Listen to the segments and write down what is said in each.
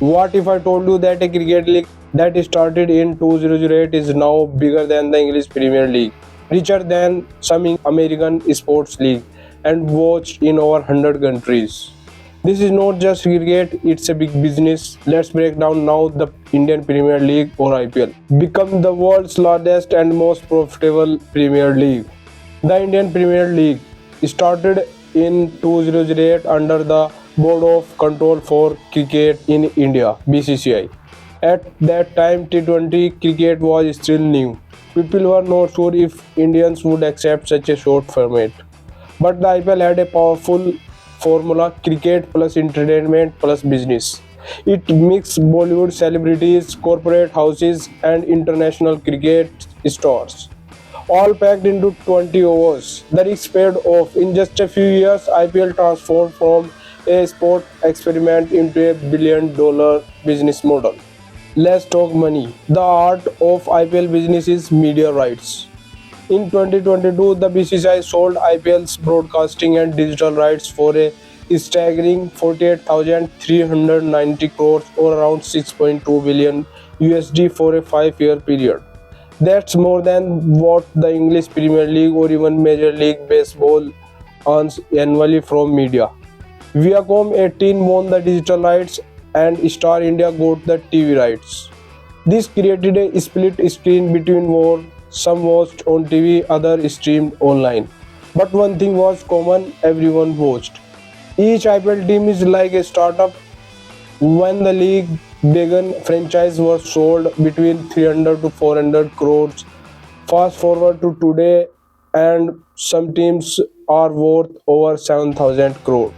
What if I told you that a cricket league that started in 2008 is now bigger than the English Premier League, richer than some American sports league, and watched in over 100 countries? This is not just cricket, it's a big business. Let's break down now. The Indian Premier League, or IPL, become the world's largest and most profitable Premier League. The Indian Premier League started in 2008 under the Board of Control for Cricket in India (BCCI). At that time, T20 cricket was still new. People were not sure if Indians would accept such a short format. But the IPL had a powerful formula: cricket plus entertainment plus business. It mixed Bollywood celebrities, corporate houses, and international cricket stars, all packed into 20 overs. The risk paid off. In just a few years, IPL transformed from a sport experiment into a billion-dollar business model. Let's talk money. The art of IPL business is media rights. In 2022, the BCCI sold IPL's broadcasting and digital rights for a staggering 48,390 crores, or around 6.2 billion USD, for a 5-year period. That's more than what the English Premier League or even Major League Baseball earns annually from media. Viacom 18 won the digital rights and Star India got the TV rights. This created a split screen between war. Some watched on TV, others streamed online. But one thing was common: everyone watched. Each IPL team is like a startup. When the league began, franchise was sold between 300 to 400 crores. Fast forward to today, and some teams are worth over 7,000 crore.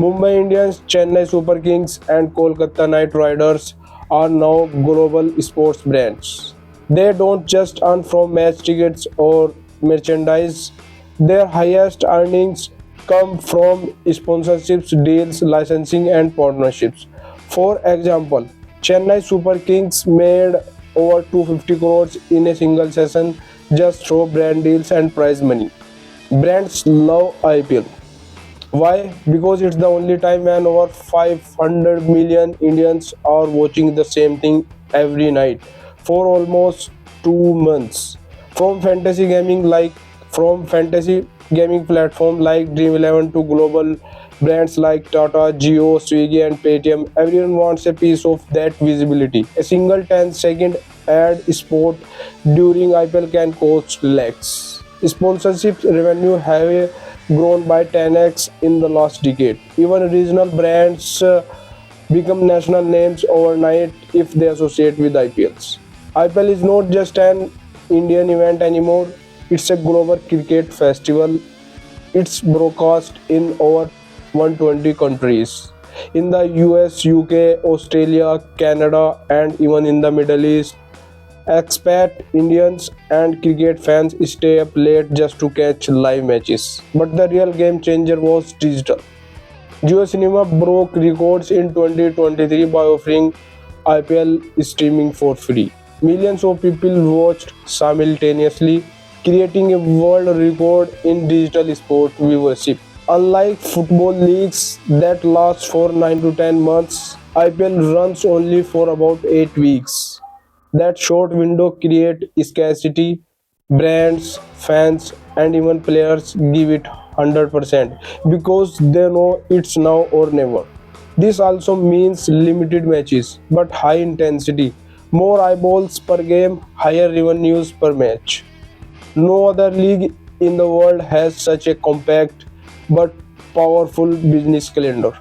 Mumbai Indians, Chennai Super Kings, and Kolkata Knight Riders are now global sports brands. They don't just earn from match tickets or merchandise, their highest earnings come from sponsorships, deals, licensing, and partnerships. For example, Chennai Super Kings made over 250 crores in a single season just through brand deals and prize money. Brands love IPL. Why? Because it's the only time when over 500 million Indians are watching the same thing every night for almost 2 months. From fantasy gaming like from fantasy gaming platform like Dream 11 to global brands like Tata, Jio, Swiggy, and Paytm, everyone wants a piece of that visibility. A single 10-second ad spot during IPL can cost lakhs. Sponsorship revenue have grown by 10x in the last decade. Even regional brands become national names overnight if they associate with IPLs. IPL is not just an Indian event anymore, it's a global cricket festival. It's broadcast in over 120 countries. In the US, UK, Australia, Canada, and even in the Middle East, expat Indians and cricket fans stay up late just to catch live matches. But the real game changer was digital. Jio Cinema broke records in 2023 by offering IPL streaming for free. Millions of people watched simultaneously, creating a world record in digital sport viewership. Unlike football leagues that last for 9 to 10 months, IPL runs only for about 8 weeks. That short window creates scarcity. Brands, fans, and even players give it 100% because they know it's now or never. This also means limited matches but high intensity, more eyeballs per game, higher revenues per match. No other league in the world has such a compact but powerful business calendar.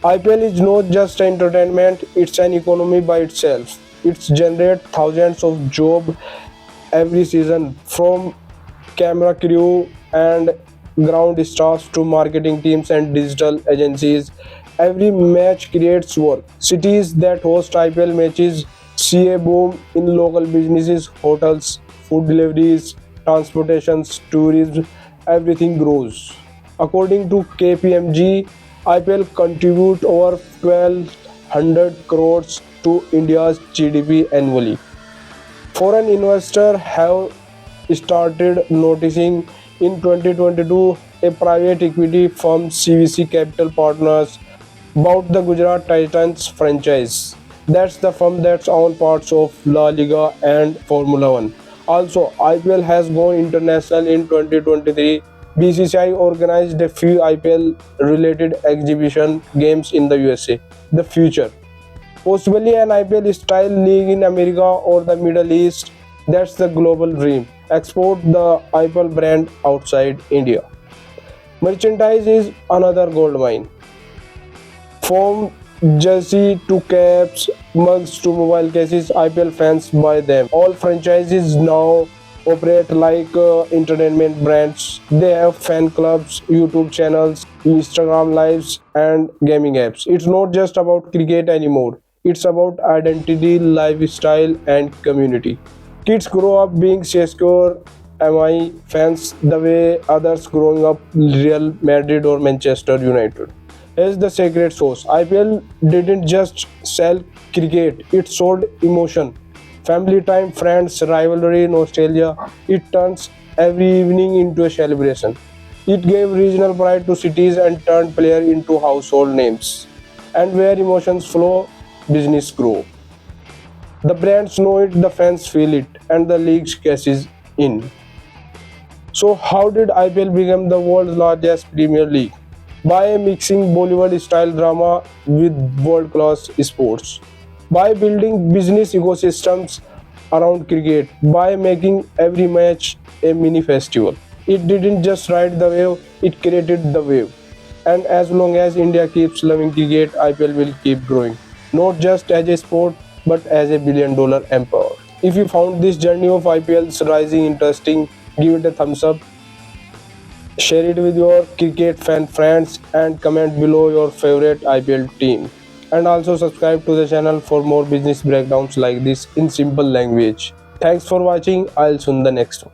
IPL is not just entertainment, it's an economy by itself. It generates thousands of jobs every season, from camera crew and ground staff to marketing teams and digital agencies. Every match creates work. Cities that host IPL matches see a boom in local businesses, hotels, food deliveries, transportations, tourism, everything grows. According to KPMG, IPL contribute over 1200 crores to India's GDP annually. Foreign investors have started noticing. In 2022, a private equity firm, CVC Capital Partners, About the Gujarat Titans franchise. That's the firm that's on parts of La Liga and Formula One. Also, IPL has gone international in 2023. BCCI organized a few IPL related exhibition games in the USA. The future. Possibly an IPL style league in America or the Middle East. That's the global dream. Export the IPL brand outside India. Merchandise is another gold mine. From jersey to caps, mugs to mobile cases, IPL fans buy them. All franchises now operate like entertainment brands. They have fan clubs, YouTube channels, Instagram lives, and gaming apps. It's not just about cricket anymore. It's about identity, lifestyle, and community. Kids grow up being CSKA MI fans the way others growing up Real Madrid or Manchester United. Here's the secret sauce. IPL didn't just sell cricket, it sold emotion. Family time, friends, rivalry, nostalgia. It turns every evening into a celebration. It gave regional pride to cities and turned players into household names. And where emotions flow, business grow. The brands know it, the fans feel it, and the league cashes in. So, how did IPL become the world's largest Premier League? By mixing Bollywood style drama with world class sports, by building business ecosystems around cricket, by making every match a mini festival. It didn't just ride the wave, it created the wave. And as long as India keeps loving cricket, IPL will keep growing, not just as a sport but as a billion-dollar empire. If you found this journey of IPL's rising interesting, give it a thumbs up, share it with your cricket fan friends, and comment below your favorite IPL team. And also subscribe to the channel for more business breakdowns like this in simple language. Thanks for watching. I'll see you in the next one.